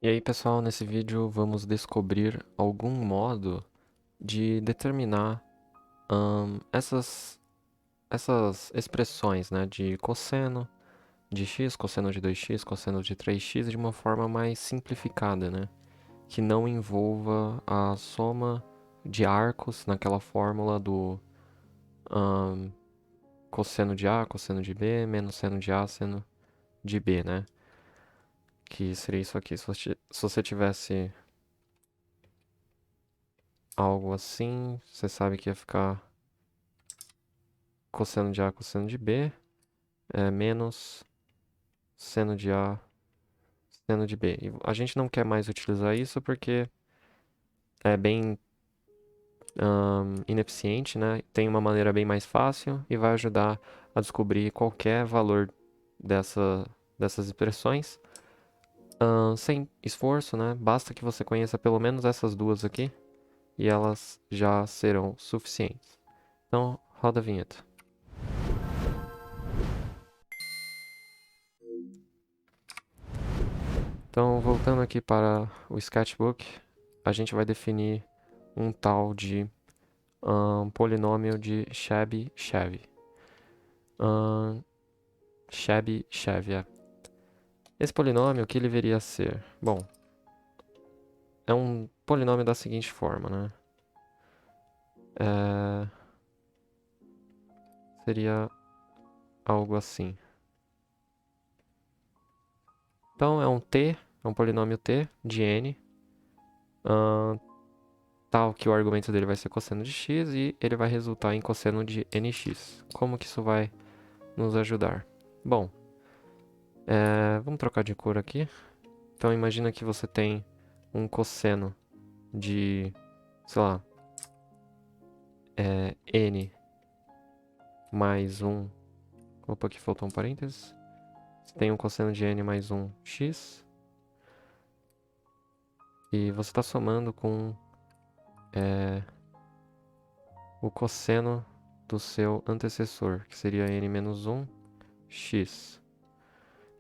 E aí, pessoal, nesse vídeo vamos descobrir algum modo de determinar essas expressões, né, de cosseno de x, cosseno de 2x, cosseno de 3x de uma forma mais simplificada, né, que não envolva a soma de arcos naquela fórmula do ahn, cosseno de A, cosseno de B, menos seno de A, seno de B, né, que seria isso aqui. Se você tivesse algo assim, você sabe que ia ficar cosseno de A, cosseno de B, é menos seno de A, seno de B. E a gente não quer mais utilizar isso porque é bem ineficiente, né? Tem uma maneira bem mais fácil e vai ajudar a descobrir qualquer valor dessas expressões sem esforço, né? Basta que você conheça pelo menos essas duas aqui e elas já serão suficientes. Então, roda a vinheta. Então, voltando aqui para o sketchbook, a gente vai definir um tal de polinômio de Chebyshev. Chebyshev, é. Esse polinômio, o que ele viria a ser? Bom, é um polinômio da seguinte forma, né? Seria algo assim. Então, é um polinômio t de n, tal que o argumento dele vai ser cosseno de x e ele vai resultar em cosseno de nx. Como que isso vai nos ajudar? Bom, vamos trocar de cor aqui. Então imagina que você tem um cosseno de, sei lá, n mais um. Opa, aqui faltou um parênteses. Você tem um cosseno de n mais um x. E você está somando com o cosseno do seu antecessor, que seria n menos um x.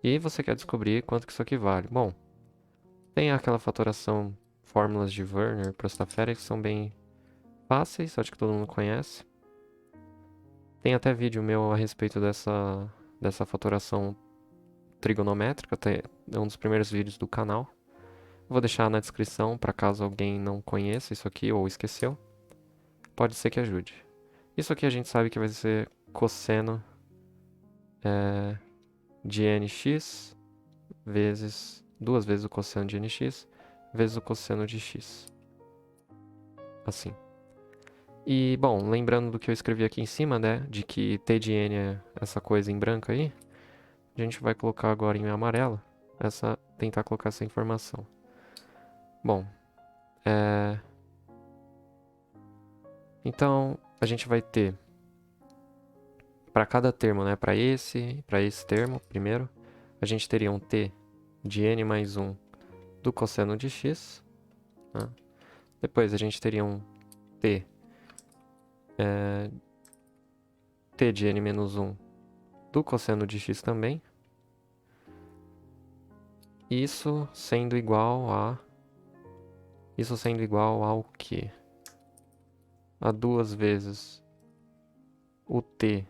E você quer descobrir quanto que isso aqui vale. Bom, tem aquela fatoração, fórmulas de Werner, Prostaferi, que são bem fáceis, acho que todo mundo conhece. Tem até vídeo meu a respeito dessa fatoração trigonométrica, é um dos primeiros vídeos do canal. Vou deixar na descrição para caso alguém não conheça isso aqui ou esqueceu. Pode ser que ajude. Isso aqui a gente sabe que vai ser cosseno de nx vezes duas vezes o cosseno de nx vezes o cosseno de x. Assim. E, bom, lembrando do que eu escrevi aqui em cima, né, de que t de n é essa coisa em branco aí, a gente vai colocar agora em amarelo, tentar colocar essa informação. Bom, então a gente vai ter para cada termo, né, para esse termo, primeiro, a gente teria um t de n mais 1 do cosseno de x, né? Depois a gente teria um t, t de n menos 1 do cosseno de x também. Isso sendo igual ao quê? A duas vezes o t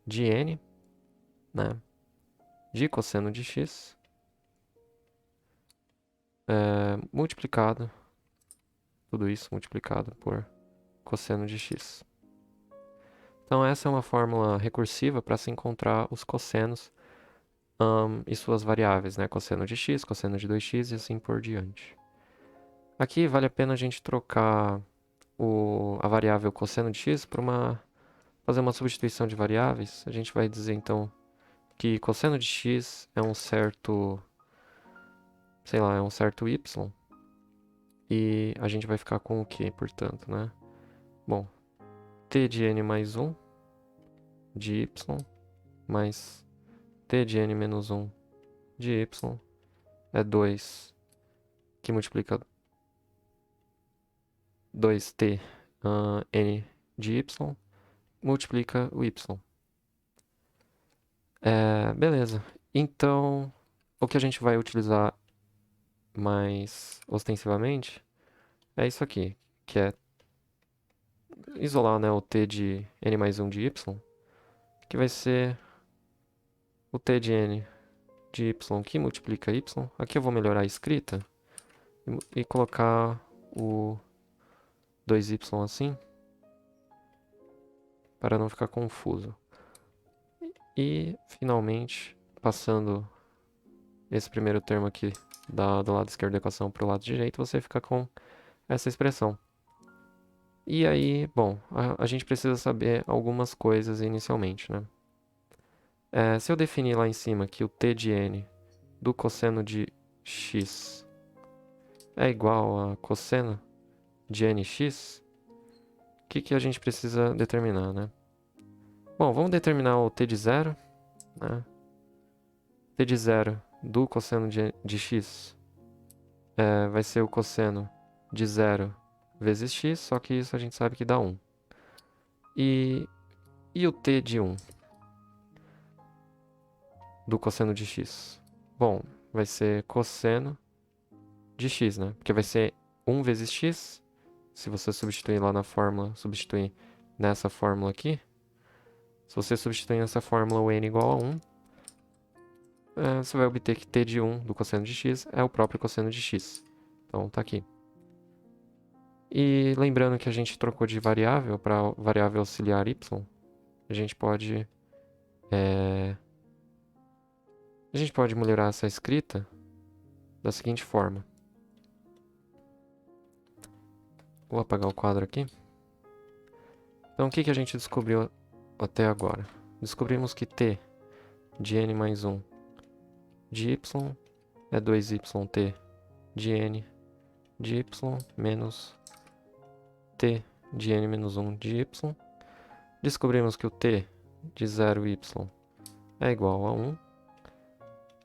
de n, né, de cosseno de x, multiplicado, tudo isso multiplicado por cosseno de x. Então essa é uma fórmula recursiva para se encontrar os cossenos e suas variáveis, né, cosseno de x, cosseno de 2x e assim por diante. Aqui vale a pena a gente trocar a variável cosseno de x para fazer uma substituição de variáveis. A gente vai dizer então que cosseno de x é um certo, sei lá, é um certo y. E a gente vai ficar com o que, portanto, né? Bom, t de n mais 1 de y mais t de n menos 1 de y é 2, que multiplica 2t n de y, multiplica o y. Beleza. Então, o que a gente vai utilizar mais ostensivamente, é isso aqui, que é isolar, né, o t de n mais 1 de y, que vai ser o t de n de y que multiplica y. Aqui eu vou melhorar a escrita e colocar o 2y assim, para não ficar confuso. E, finalmente, passando esse primeiro termo aqui do lado esquerdo da equação para o lado direito, você fica com essa expressão. E aí, bom, a gente precisa saber algumas coisas inicialmente, né? Se eu definir lá em cima que o t de n do cosseno de x é igual a cosseno de nx, o que a gente precisa determinar, né? Bom, vamos determinar o t de zero, né? T de zero do cosseno de x vai ser o cosseno de zero vezes x, só que isso a gente sabe que dá 1. E o t de 1 do cosseno de x? Bom, vai ser cosseno de x, né? Porque vai ser 1 vezes x. Se você substituir lá na fórmula, substituir nessa fórmula aqui. Se você substituir nessa fórmula o n igual a 1, você vai obter que t de 1 do cosseno de x é o próprio cosseno de x. Então, tá aqui. E lembrando que a gente trocou de variável para variável auxiliar y, a gente pode melhorar essa escrita da seguinte forma. Vou apagar o quadro aqui. Então, o que a gente descobriu até agora? Descobrimos que t de n mais 1 de y é 2yt de n de y menos t de n menos 1 de y. Descobrimos que o t de 0y é igual a 1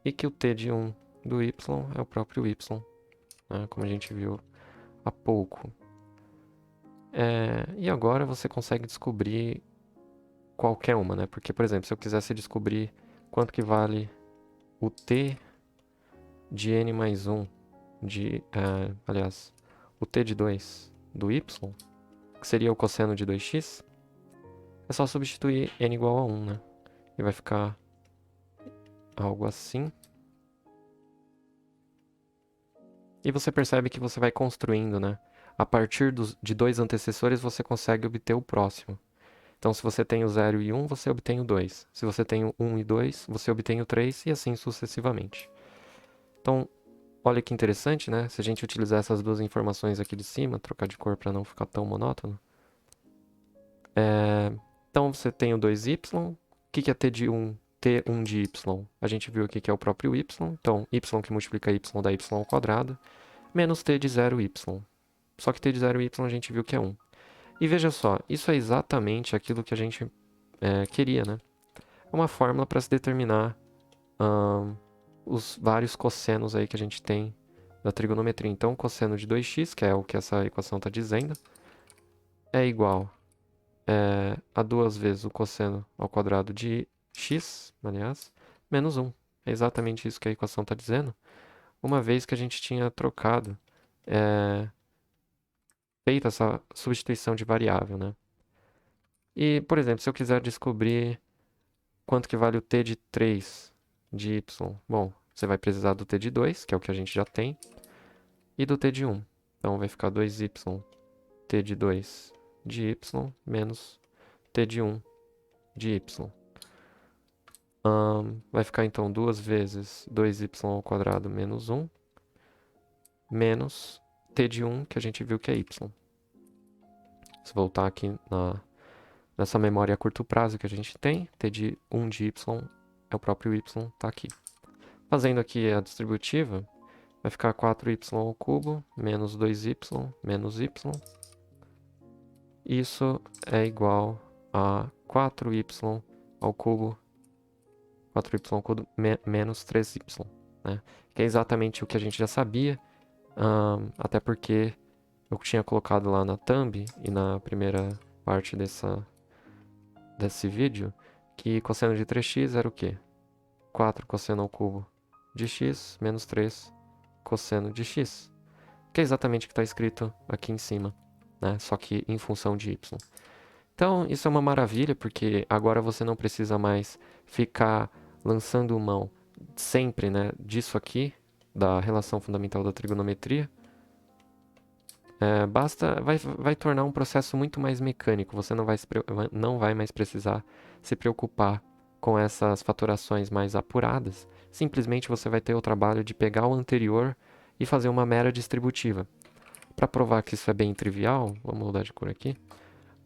e que o t de 1 do y é o próprio y, né, como a gente viu há pouco. E agora você consegue descobrir qualquer uma, né? Porque, por exemplo, se eu quisesse descobrir quanto que vale o t de n mais 1 de... aliás, o t de 2 do y, que seria o cosseno de 2x, é só substituir n igual a 1, né? E vai ficar algo assim. E você percebe que você vai construindo, né? A partir de dois antecessores, você consegue obter o próximo. Então, se você tem o 0 e 1, você obtém o 2. Se você tem o 1 e 2, você obtém o 3 e assim sucessivamente. Então, olha que interessante, né? Se a gente utilizar essas duas informações aqui de cima, trocar de cor para não ficar tão monótono. Então, você tem o 2y. O que é t de 1? T1 de y. A gente viu aqui que é o próprio y. Então, y que multiplica y dá y ao quadrado. Menos t de 0y. Só que t de 0y a gente viu que é 1. E veja só, isso é exatamente aquilo que a gente queria, né? É uma fórmula para se determinar os vários cossenos aí que a gente tem da trigonometria. Então, o cosseno de 2x, que é o que essa equação está dizendo, é igual a 2 vezes o cosseno ao quadrado de x, aliás, menos 1. É exatamente isso que a equação está dizendo, uma vez que a gente tinha trocado, feito essa substituição de variável, né? E, por exemplo, se eu quiser descobrir quanto que vale o t de 3 de y, bom, você vai precisar do t de 2, que é o que a gente já tem, e do t de 1. Então, vai ficar 2y t de 2 de y menos t de 1 de y. Vai ficar, então, 2 vezes 2y ao quadrado menos 1, menos t de 1, que a gente viu que é y. Se voltar aqui nessa memória a curto prazo que a gente tem, t de 1 de y é o próprio y, está aqui. Fazendo aqui a distributiva, vai ficar 4y ao cubo menos 2y menos y. Isso é igual a 4y ao cubo, 4y ao cubo menos 3y, né? Que é exatamente o que a gente já sabia, até porque eu tinha colocado lá na thumb e na primeira parte desse vídeo que cosseno de 3x era o quê? 4 cosseno ao cubo de x menos 3 cosseno de x, que é exatamente o que está escrito aqui em cima, né? Só que em função de y. Então, isso é uma maravilha, porque agora você não precisa mais ficar lançando mão sempre, né, disso aqui, da relação fundamental da trigonometria. Vai tornar um processo muito mais mecânico. Você não vai mais precisar se preocupar com essas fatorações mais apuradas. Simplesmente você vai ter o trabalho de pegar o anterior e fazer uma mera distributiva. Para provar que isso é bem trivial, vamos mudar de cor aqui.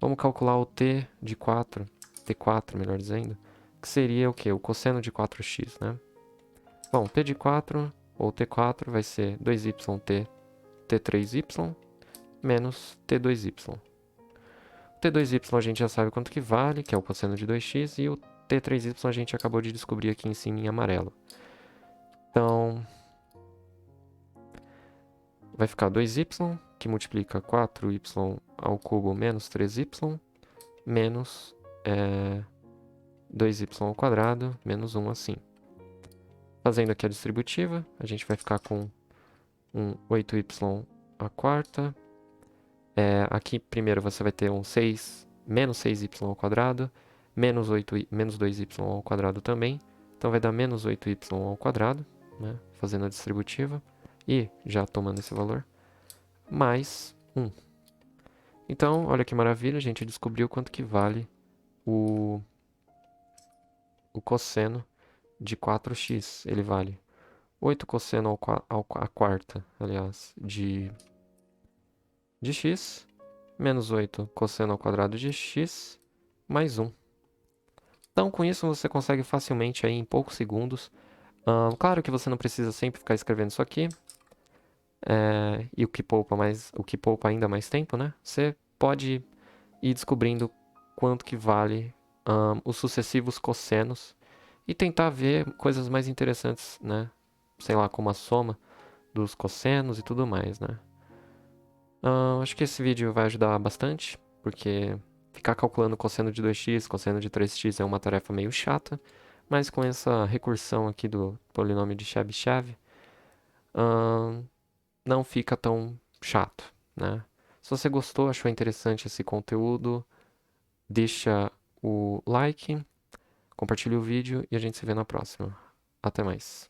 Vamos calcular o t de 4, t4 melhor dizendo, que seria o quê? O cosseno de 4x, né? Bom, t de 4, ou t4, vai ser 2yt t3y, menos t2y. O t2y a gente já sabe quanto que vale, que é o cosseno de 2x, e o t3y a gente acabou de descobrir aqui em cima em amarelo. Então, vai ficar 2y, que multiplica 4y ao cubo menos 3y, menos 2y ao quadrado, menos 1 assim. Fazendo aqui a distributiva, a gente vai ficar com um 8y à quarta. Aqui primeiro você vai ter um 6, menos 6y ao quadrado, menos 2y ao quadrado também. Então vai dar menos 8y ao quadrado, né? Fazendo a distributiva. E já tomando esse valor, mais 1. Então, olha que maravilha, a gente descobriu quanto que vale o cosseno de 4x. Ele vale 8 cosseno à quarta, aliás, de x, menos 8 cosseno ao quadrado de x, mais 1. Então, com isso, você consegue facilmente, aí, em poucos segundos. Claro que você não precisa sempre ficar escrevendo isso aqui. E o que poupa ainda mais tempo, né? Você pode ir descobrindo quanto que vale os sucessivos cossenos e tentar ver coisas mais interessantes, né? Sei lá, como a soma dos cossenos e tudo mais, né? Acho que esse vídeo vai ajudar bastante, porque ficar calculando cosseno de 2x, cosseno de 3x é uma tarefa meio chata, mas com essa recursão aqui do polinômio de Chebyshev, não fica tão chato, né? Se você gostou, achou interessante esse conteúdo, deixa o like, compartilha o vídeo e a gente se vê na próxima. Até mais.